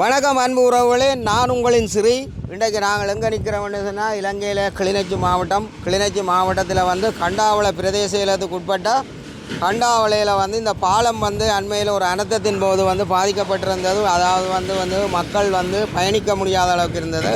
வணக்கம் அன்பு உறவுகளே, நான் உங்களின் ஸ்ரீ. இன்றைக்கு நாங்கள் எங்கே நிற்கிறோம்னு சொன்னால் இலங்கையில் கிளிநொச்சி மாவட்டத்தில் வந்து கண்டாவளை பிரதேச செயலகத்துக்கு உட்பட்ட கண்டாவளையில் வந்து இந்த பாலம் வந்து அண்மையில் ஒரு அனர்த்தத்தின் போது வந்து பாதிக்கப்பட்டிருந்தது. அதாவது வந்து மக்கள் வந்து பயணிக்க முடியாத அளவுக்கு இருந்தது.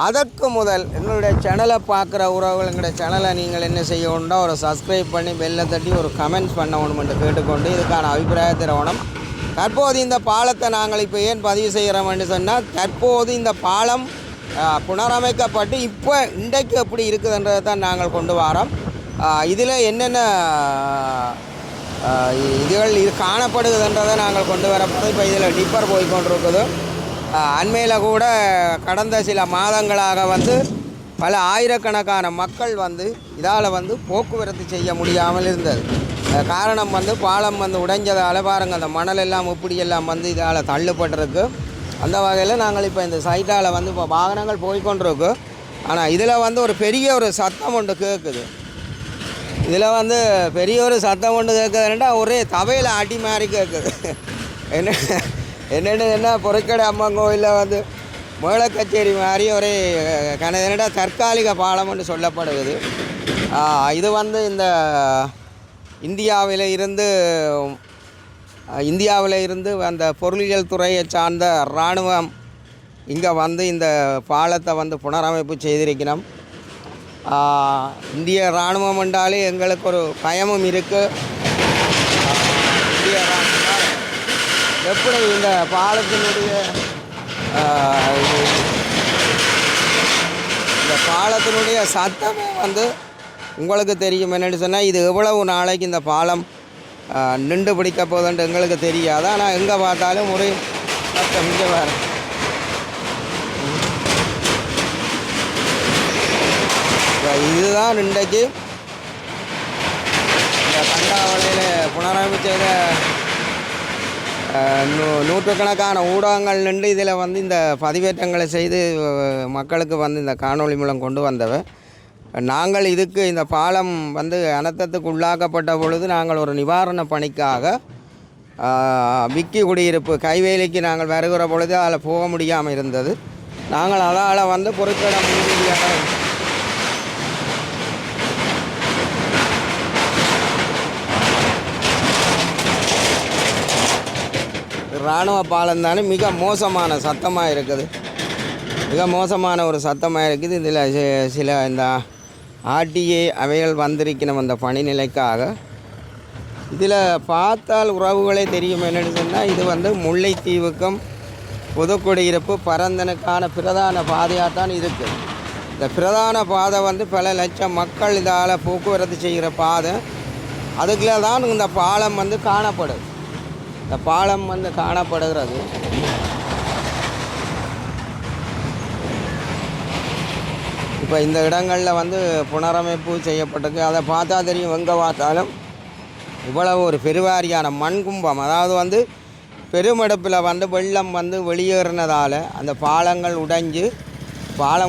அதற்கு முதல் எங்களுடைய சேனலை பார்க்குற உறவுகள், எங்களுடைய சேனலை நீங்கள் என்ன செய்யணும்னா ஒரு சப்ஸ்கிரைப் பண்ணி பெல்லை தட்டி ஒரு கமெண்ட்ஸ் பண்ணணும் என்று கேட்டுக்கொண்டு இதுக்கான அபிப்பிராயத்தை தரணும். தற்போது இந்த பாலத்தை நாங்கள் இப்போ ஏன் பதிவு செய்கிறோம்னு சொன்னால், தற்போது இந்த பாலம் புனரமைக்கப்பட்டு இப்போ இன்றைக்கு எப்படி இருக்குதுன்றதை தான் நாங்கள் கொண்டு வரோம். இதில் என்னென்ன இதுகள் இது காணப்படுதுன்றதை நாங்கள் கொண்டு வரப்போது. இப்போ இதில் டிப்பர் போய் கொண்டிருக்குது. அண்மையில் கூட கடந்த சில மாதங்களாக வந்து பல ஆயிரக்கணக்கான மக்கள் வந்து இதால் வந்து போக்குவரத்து செய்ய முடியாமல் இருந்தது. காரணம் வந்து பாலம் வந்து உடைஞ்சதால் பாருங்கள், அந்த மணல் எல்லாம் இப்படியெல்லாம் வந்து இதால் தள்ளுப்பட்டிருக்கு. அந்த வகையில் நாங்கள் இப்போ இந்த சைட்டால் வந்து இப்போ வாகனங்கள் போய்கொண்டிருக்கு. ஆனால் இதில் வந்து ஒரு பெரிய ஒரு சத்தம் ஒன்று கேட்குது. இதில் வந்து பெரிய ஒரு சத்தம் ஒன்று கேட்குதுன்னா ஒரே தவையில் அடி மாதிரி கேட்குது. என்னென்ன பொருட்கடை அம்மன் கோயிலில் வந்து மேள கச்சேரி மாதிரி ஒரே என்னடா தற்காலிக பாலம்னு சொல்லப்படுகிறது. இது வந்து இந்த இந்தியாவில் இருந்து அந்த பொருளியல் துறையை சார்ந்த இராணுவம் இங்கே வந்து இந்த பாலத்தை வந்து புனரமைப்பு செய்திருக்கணும். இந்திய இராணுவம் என்றாலே எங்களுக்கு ஒரு பயமும் இருக்குது. இந்திய இராணுவம் எப்படி இந்த பாலத்தினுடைய சத்தமே வந்து உங்களுக்கு தெரியும். என்னென்னு சொன்னால், இது எவ்வளவு நாளைக்கு இந்த பாலம் நின்று பிடிக்க போகுதுன்ட்டு எங்களுக்கு தெரியாது. ஆனால் எங்கே பார்த்தாலும் ஒரு சத்தம் இங்கே வேறு. இதுதான் இன்றைக்கு இந்த கண்டாவளையில் புனரமைப்பு செய்த நூற்றுக்கணக்கான ஊடகங்கள் நின்று இதில் வந்து இந்த பதிவேற்றங்களை செய்து மக்களுக்கு வந்து இந்த காணொளி மூலம் கொண்டு வந்தவை. நாங்கள் இதுக்கு இந்த பாலம் வந்து அனர்த்தத்துக்கு உள்ளாக்கப்பட்ட பொழுது நாங்கள் ஒரு நிவாரண பணிக்காக விக்கி குடியிருப்பு கைவேலிக்கு நாங்கள் வருகிற பொழுது அதில் போக முடியாமல் இருந்தது. நாங்கள் அதால் வந்து பொருட்களிடம் இராணுவ பாலம் தானே மிக மோசமான சத்தமாக இருக்குது. மிக மோசமான ஒரு சத்தமாக இருக்குது. இதில் சில இந்த ஆர்டிஏ அவைகள் வந்திருக்கணும் அந்த பணிநிலைக்காக. இதில் பார்த்தால் உறவுகளே தெரியும். என்னென்னு சொன்னால், இது வந்து முல்லைத்தீவுக்கும் புதுக்குடியிருப்பு பரந்தனுக்கான பிரதான பாதையாக தான் இருக்குது. இந்த பிரதான பாதை வந்து பல லட்சம் மக்கள் இதால் போக்குவரத்து செய்கிற பாதை. அதுக்குள்ளே தான் இந்த பாலம் வந்து காணப்படுது. இந்த பாலம் வந்து காணப்படுகிறது. இப்போ இந்த இடங்களில் வந்து புனரமைப்பு செய்யப்பட்டிருக்கு. அதை பார்த்தா தெரியும், எங்கே பார்த்தாலும் இவ்வளவு ஒரு பெருவாரியான மண் கும்பம். அதாவது வந்து பெருமெடுப்பில் வந்து வெள்ளம் வந்து வெளியேறினதால் அந்த பாலம்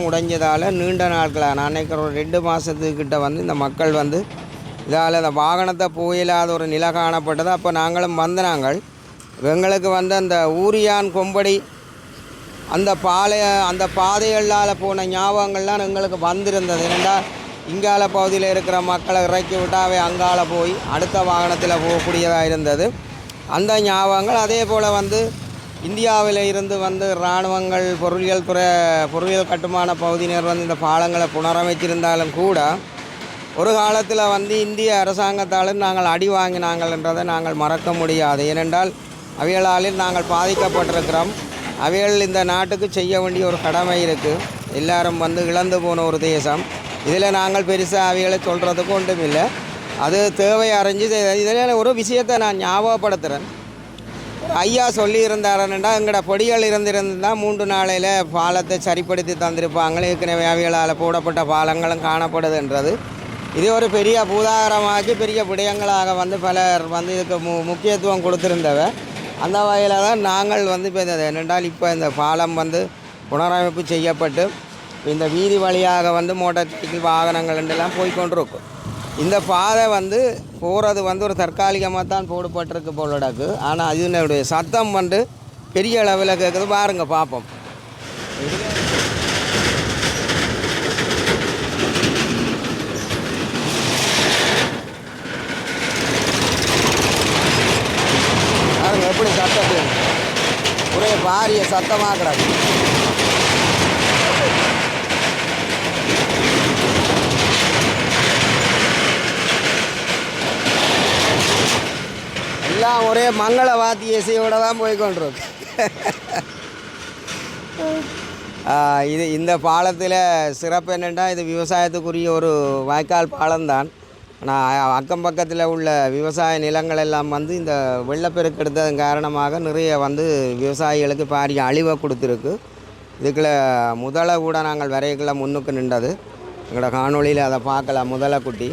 உடைஞ்சதால் நீண்ட நாட்களாக, நான் நினைக்கிற ஒரு 2 மாதத்துக்கிட்ட வந்து இந்த மக்கள் வந்து இதால் அந்த வாகனத்தை போயில்லாத ஒரு நிலை காணப்பட்டது. அப்போ நாங்களும் நாங்கள் எங்களுக்கு வந்து அந்த ஊரியான் கொம்படி அந்த பாதைகளால் போன ஞாபகங்கள்லாம் எங்களுக்கு வந்திருந்தது. ஏனெண்டா இங்கால பகுதியில் இருக்கிற மக்களை இறக்கி விட்டாவே அங்கால போய் அடுத்த வாகனத்தில் போகக்கூடியதாக இருந்தது. அந்த ஞாபகங்கள் அதே போல் வந்து இந்தியாவில் இருந்து வந்து இராணுவங்கள் பொருளியல் கட்டுமான பகுதியினர் வந்து இந்த பாலங்களை புனரமைச்சிருந்தாலும் கூட ஒரு காலத்தில் வந்து இந்திய அரசாங்கத்தால் நாங்கள் அடி வாங்கினாங்கள் என்றதை நாங்கள் மறக்க முடியாது. ஏனென்றால் அவைகளால் நாங்கள் பாதிக்கப்பட்டிருக்கிறோம். அவைகள் இந்த நாட்டுக்கு செய்ய வேண்டிய ஒரு கடமை இருக்குது. எல்லாரும் வந்து இழந்து போன ஒரு தேசம். இதில் நாங்கள் பெருசாக அவைகளை சொல்கிறதுக்கு ஒன்றும் இல்லை. அது தேவை அறிஞ்சு இதில் ஒரு விஷயத்தை நான் ஞாபகப்படுத்துகிறேன். ஐயா சொல்லியிருந்தாருன்னா, எங்களோட பொடிகள் இருந்திருந்தால் 3 நாளையில் பாலத்தை சரிப்படுத்தி தந்திருப்பாங்க. ஏற்கனவே அவைகளால் போடப்பட்ட பாலங்களும் காணப்படுதுன்றது இது ஒரு பெரிய பூதாகரமாக்கி பெரிய விடயங்களாக வந்து பலர் வந்து இதுக்கு முக்கியத்துவம் கொடுத்துருந்தவ. அந்த வகையில் தான் நாங்கள் வந்து இப்போ என்னென்றால் இப்போ இந்த பாலம் வந்து புனரமைப்பு செய்யப்பட்டு இந்த வீதி வழியாக வந்து மோட்டார் சைக்கிள் வாகனங்கள் எல்லாம் போய்கொண்டிருக்கும். இந்த பாதை வந்து போகிறது வந்து ஒரு தற்காலிகமாக தான் போடப்பட்டிருக்கு போலடாக்கு. ஆனால் இதனுடைய சத்தம் வந்து பெரிய அளவில் கேட்குது பாருங்க பார்ப்போம். பாருங்க எப்படி சத்தத்து ஒரே பாரிய சத்தமாக கிடக்கு. எல்லாம் ஒரே மங்கள வாத்திய இசையோடு தான் போய்கொண்டிருக்கு. இது இந்த பாலத்தில் சிறப்பு என்னென்னா இது விவசாயத்துக்குரிய ஒரு வாய்க்கால் பாலம்தான். ஆனால் அக்கம் பக்கத்தில் உள்ள விவசாய நிலங்கள் எல்லாம் வந்து இந்த வெள்ளப்பெருக்கு எடுத்ததன் காரணமாக நிறைய வந்து விவசாயிகளுக்கு பாரிய அழிவை கொடுத்துருக்கு. இதுக்குள்ள முதலை கூட நாங்கள் வரைக்குள்ள முன்னுக்கு நின்றது. எங்களோட காணொலியில் அதை பார்க்கலாம். முதலை குட்டி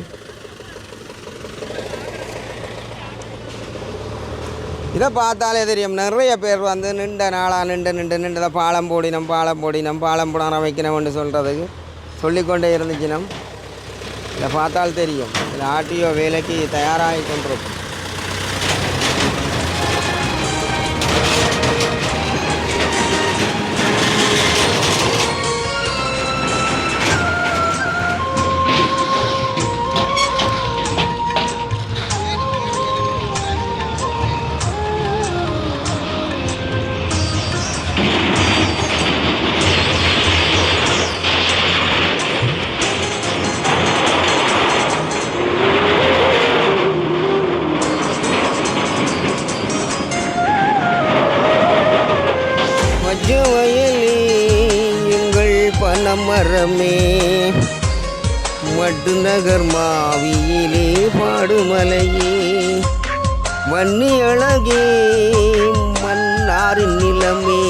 இதை பார்த்தாலே தெரியும். நிறைய பேர் வந்து நின்ற நாளாக நின்றதை பாலம் போடினம் பாலம் போடான வைக்கணும்னு சொல்கிறதுக்கு சொல்லிக்கொண்டே இருந்துச்சுனம். இதை பார்த்தால் தெரியும். இதில் ஆர்டிஓ வேலைக்கு தயாராகி கொண்டிருக்கும். மரமே மட்டு நகர் மாவியிலே பாடுமலையே மண்ணி அழகே மன்னாரின் நிலமே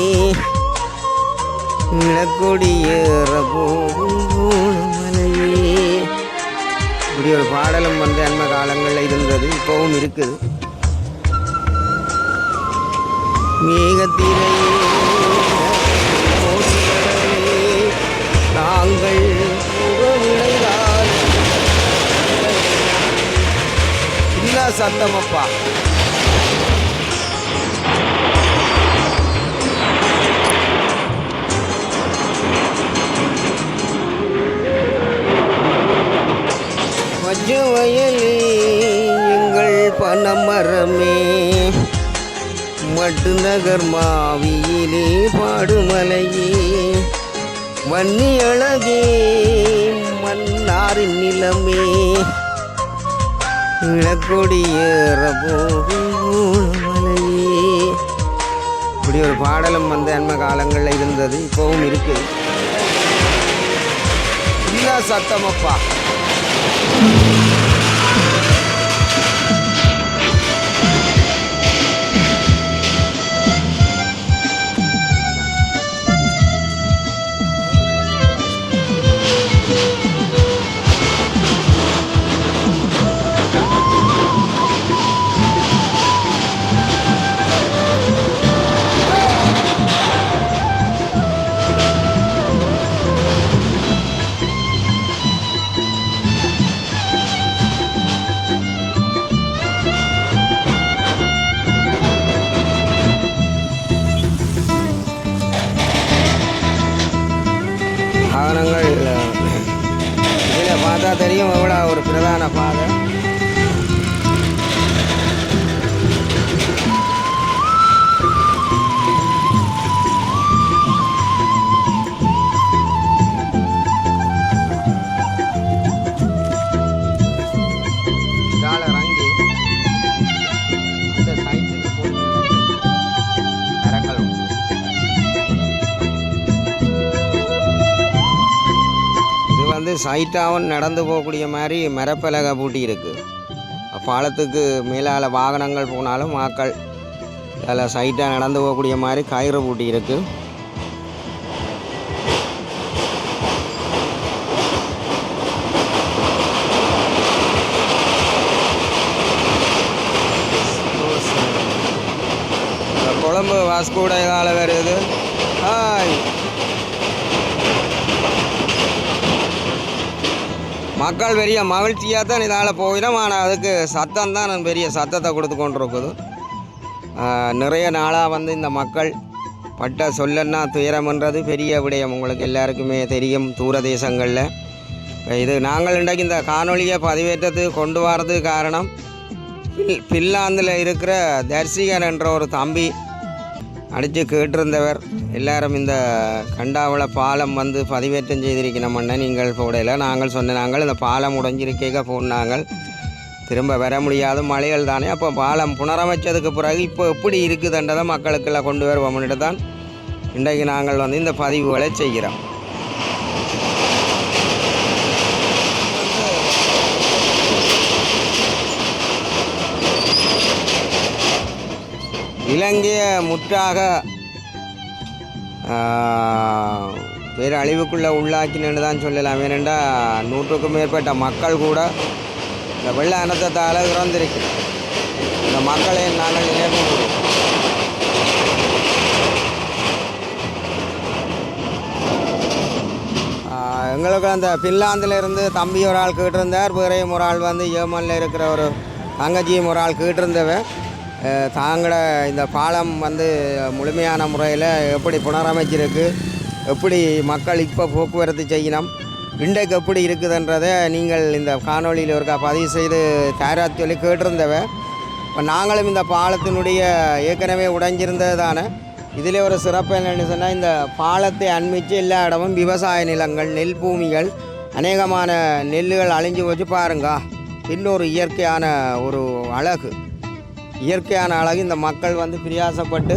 இளக்கொடியேற போகும் மலையே. இப்படி ஒரு பாடலும் வந்து அண்மை காலங்களில் இருந்தது, இப்போவும் இருக்குது. மேகத்திரையே நாங்கள் உறவினைதான் இல்ல சத்தமப்பா. மஞ்ச வயலே எங்கள் பனமரமே மட்டு நகர் மாவியிலே பாடுமலையே மண்ணி அழகே மன்னாரின் நிலமே இளக்கொடியேற போகும் மலையே. இப்படி ஒரு பாடலும் வந்து அண்மை காலங்களில் இருந்தது, இப்போவும் இருக்குது. இல்ல சத்தமப்பா. வாகனங்கள் இதில் பார்த்தா தெரியும் எவ்வளோ ஒரு பிரதான பாதை. இறங்கி அந்த சைட்டுக்கு போய் மரங்கள் வந்து சைட்டாகவும் நடந்து போகக்கூடிய மாதிரி மரப்பலகை பூட்டி இருக்குது. பாலத்துக்கு மேலால் வாகனங்கள் போனாலும் மக்கள் அதில் சைட்டாக நடந்து போகக்கூடிய மாதிரி கயிறு பூட்டி இருக்குது. கொழம்பு வாஸ்கோட இதால் வருது. மக்கள் பெரிய மகிழ்ச்சியாக தான் இதால் போயிடும். ஆனால் அதுக்கு சத்தம் தான் பெரிய சத்தத்தை கொடுத்து கொண்டிருக்குது. நிறைய நாளாக வந்து இந்த மக்கள் பட்ட சொல்லன்னா துயரம்ன்றது பெரிய விடயம். உங்களுக்கு எல்லாருக்குமே தெரியும் தூரதேசங்களில். இது நாங்கள் இன்றைக்கு இந்த காணொலியை பதிவேற்றத்துக்கு கொண்டு வரதுக்கு காரணம், பின்லாந்தில் இருக்கிற தர்சிகன் என்ற ஒரு தம்பி அடித்து கேட்டிருந்தவர். எல்லாரும் இந்த கண்டாவள பாலம் வந்து பதிவேற்றம் செய்திருக்கணும்னா நீங்கள் போடையில் நாங்கள் சொன்னாங்கள் இந்த பாலம் உடைஞ்சிருக்க போனாங்கள், திரும்ப வர முடியாத மலைகள் தானே. அப்போ பாலம் புனரமைச்சதுக்கு பிறகு இப்போ எப்படி இருக்குதுன்றதை மக்களுக்கெல்லாம் கொண்டு வருவோம்னுட்டு தான் இன்றைக்கு நாங்கள் வந்து இந்த பதிவுகளை செய்கிறோம். இலங்கையை முற்றாக பேரழிவுக்குள்ளே உள்ளாக்கினு தான் சொல்லலாம். ஏனென்றால் 100க்கும் மேற்பட்ட மக்கள் கூட இந்த வெள்ள அனர்த்தத்தால் இறந்திருக்கு. இந்த மக்களை நாங்கள் நினைவு எங்களுக்கு அந்த பின்லாந்திலிருந்து தம்பி ஒரு ஆள் கேட்டிருந்தார், வேறையும் ஒரு ஆள் வந்து ஏமனில் இருக்கிற ஒரு தங்கச்சியும் ஒரு ஆள் கேட்டிருந்தவன் தாங்கள இந்த பாலம் வந்து முழுமையான முறையில் எப்படி புனரமைச்சிருக்கு, எப்படி மக்கள் இப்போ போக்குவரத்து செய்யணும், இன்றைக்கு எப்படி இருக்குதுன்றதை நீங்கள் இந்த காணொலியில் ஒருக்கா பதிவு செய்து தயாராக சொல்லி கேட்டிருந்தவ. இப்போ நாங்களும் இந்த பாலத்தினுடைய ஏற்கனவே உடைஞ்சிருந்தது தானே. இதில் ஒரு சிறப்பு என்னென்னு சொன்னால், இந்த பாலத்தை அண்மித்து எல்லா இடமும் விவசாய நிலங்கள், நெல் பூமிகள், அநேகமான நெல்லுகள் அழிஞ்சு வச்சு பாருங்க. இன்னொரு இயற்கையான ஒரு அழகு, இயற்கையான அழகு. இந்த மக்கள் வந்து பிரயாசப்பட்டு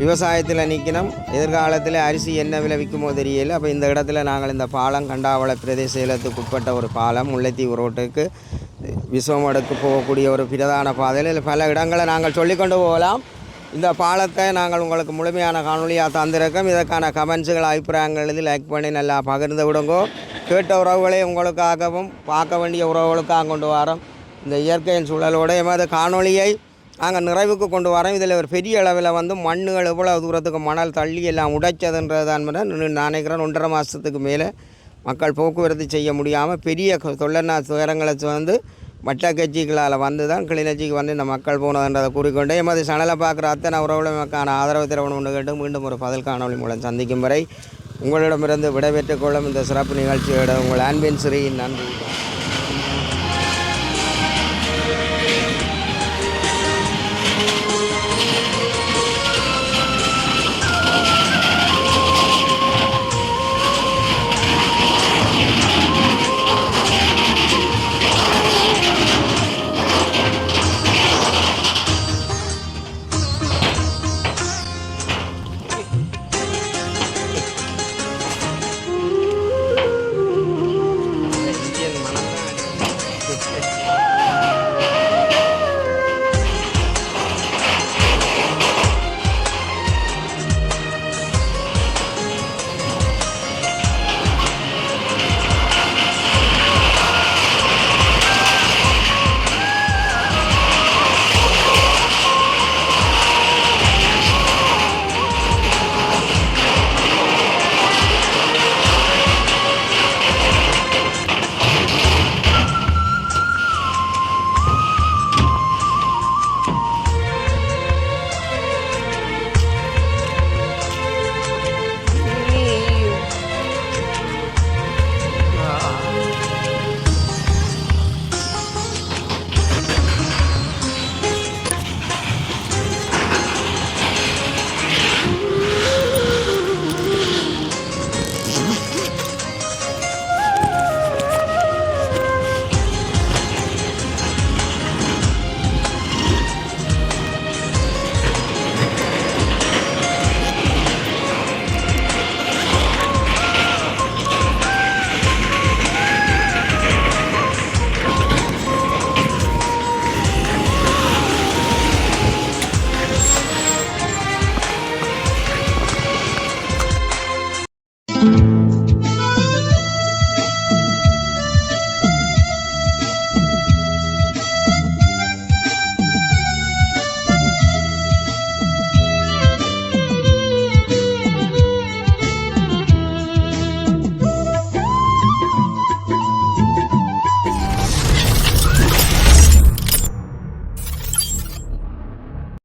விவசாயத்தில் நிற்கணும். எதிர்காலத்தில் அரிசி என்ன விளைவிக்குமோ தெரியல. அப்போ இந்த இடத்துல நாங்கள் இந்த பாலம் கண்டாவள பிரதேச செயலத்துக்கு உட்பட்ட ஒரு பாலம், முல்லைத்தீவு ரோட்டுக்கு விஸ்வமடுக்கு போகக்கூடிய ஒரு பிரதான பாதையில் பல இடங்களை நாங்கள் சொல்லிக்கொண்டு போகலாம். இந்த பாலத்தை நாங்கள் உங்களுக்கு முழுமையான காணொலியாக தந்திருக்கோம். இதற்கான கமெண்ட்ஸுகள், அபிப்பிராயங்கள் எழுதி லைக் பண்ணி நல்லா பகிர்ந்து விடுங்கோ. கேட்ட உறவுகளை உங்களுக்காகவும் பார்க்க வேண்டிய உறவுகளுக்காக கொண்டு வரோம். இந்த இயற்கையின் சூழலோடு எமது காணொலியை நாங்கள் நிறைவுக்கு கொண்டு வரோம். இதில் ஒரு பெரிய அளவில் வந்து மண்ணுகள் எவ்வளோ தூரத்துக்கு மணல் தள்ளி எல்லாம் உடைச்சதுன்றது தான் நினைக்கிறேன். 1.5 மாதத்துக்கு மேலே மக்கள் போக்குவரத்து செய்ய முடியாமல் பெரிய தொல்லன்னா துயரங்களை வந்து வட்ட கட்சிகளால் வந்து தான் கிளிநொச்சிக்கு வந்து இந்த மக்கள் போனதுன்றதை கூறிக்கொண்டே எமது சேனலை பார்க்குற அத்தனை உறவுகளுக்கான ஆதரவு தரணும் கேட்டு மீண்டும் ஒரு பதில் காணொலி மூலம் சந்திக்கும் வரை உங்களிடமிருந்து விடைபெற்றுக் கொள்ளும் இந்த சிறப்பு நிகழ்ச்சியோட உங்கள் அன்பின் ஸ்ரீ. நன்றி.